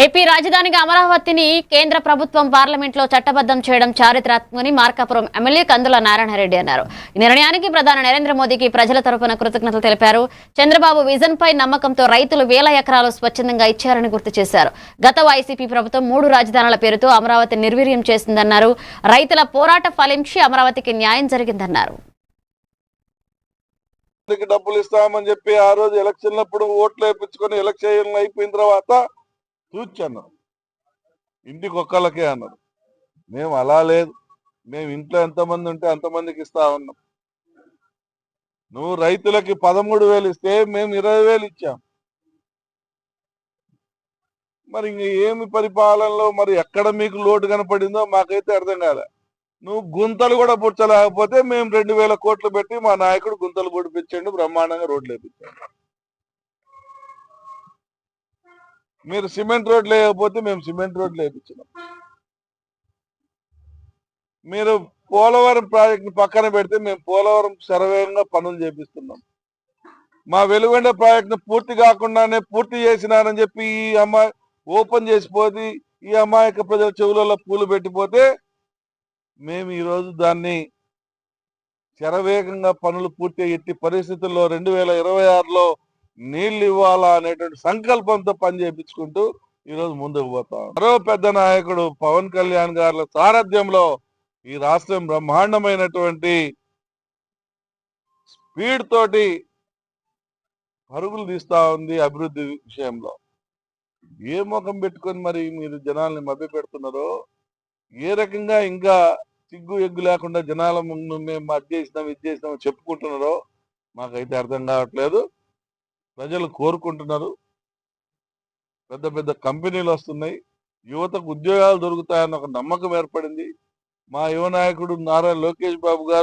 AP రాజధానిగా అమరావతిని కేంద్ర ప్రభుత్వం పార్లమెంట్లో చట్టబద్ధం చేయడం చారిత్రాత్మకమని మార్కాపురం ఎమ్మెల్యే కందుల నారాయణరెడ్డి అన్నారు. ఈ నిర్ణయానికి ప్రధాని నరేంద్ర మోదీకి ప్రజల తరపున కృతజ్ఞతలు తెలిపారు. చంద్రబాబు విజన్ పై నమ్మకంతో రైతులు వేల ఎకరాలు స్వచ్ఛందంగా ఇచ్చారని గుర్తు చేశారు. గత వైసీపీ ప్రభుత్వం 3 రాజధానుల పేరుతో అమరావతి నిర్వీర్యం చేసిందన్నారు. రైతుల పోరాట ఫలించి అమరావతికి న్యాయం జరిగిందన్నారు. డబ్బులు ఇస్తామని చెప్పి ఆ రోజు ఎలక్షన్లప్పుడు ఓట్లు వేయించుకొని ఎలక్షన్ అయిపోయిన తర్వాత చూచాను ఇంటికి ఒక్కళ్ళకే అన్నారు. మేము అలా లేదు, మేము ఇంట్లో ఎంతమంది ఉంటే అంతమందికి ఇస్తా ఉన్నాం. నువ్వు రైతులకి 13,000 ఇస్తే మేము 20,000 ఇచ్చాం. మరి ఇంక ఏమి పరిపాలనలో మరి ఎక్కడ మీకు లోటు కనపడిందో మాకైతే అర్థం కాలే. నువ్వు గుంతలు కూడా పుచ్చలేకపోతే మేము 2,000 కోట్లు పెట్టి మా నాయకుడు గుంతలు పొడిపించండు, బ్రహ్మాండంగా రోడ్లు వేయించాడు. మీరు సిమెంట్ రోడ్లు వేయకపోతే మేము సిమెంట్ రోడ్లు వేయించినాం. మీరు పోలవరం ప్రాజెక్టు పక్కన పెడితే మేము పోలవరం శరవేగంగా పనులు చేపిస్తున్నాం. మా వెలుగొండ ప్రాజెక్టును పూర్తి కాకుండానే పూర్తి చేసినారని చెప్పి ఈ అమ్మాయి ఓపెన్ చేసిపోతే ఈ అమాయక ప్రజల చెవులలో పూలు పెట్టిపోతే మేము ఈరోజు దాన్ని శరవేగంగా పనులు పూర్తి ఎట్టి పరిస్థితుల్లో 2026లో నీళ్లు ఇవ్వాలా అనేటువంటి సంకల్పంతో పని చేయించుకుంటూ ఈరోజు ముందుకు పోతాం. మరో పెద్ద నాయకుడు పవన్ కళ్యాణ్ గారి సారథ్యంలో ఈ రాష్ట్రం బ్రహ్మాండమైనటువంటి స్పీడ్ తోటి పరుగులు తీస్తా ఉంది అభివృద్ధి విషయంలో. ఏ ముఖం పెట్టుకొని మరి మీరు జనాల్ని మభ్య పెడుతున్నారో, ఏ రకంగా ఇంకా సిగ్గు ఎగ్గు లేకుండా జనాల ముందు మేము అది చేసినాం ఇది చేసినాం చెప్పుకుంటున్నారో మాకైతే అర్థం కావట్లేదు. ప్రజలు కోరుకుంటున్నారు, పెద్ద పెద్ద కంపెనీలు వస్తున్నాయి, యువతకు ఉద్యోగాలు దొరుకుతాయన్న ఒక నమ్మకం ఏర్పడింది. మా యువ నాయకుడు నారా లోకేష్ బాబు గారు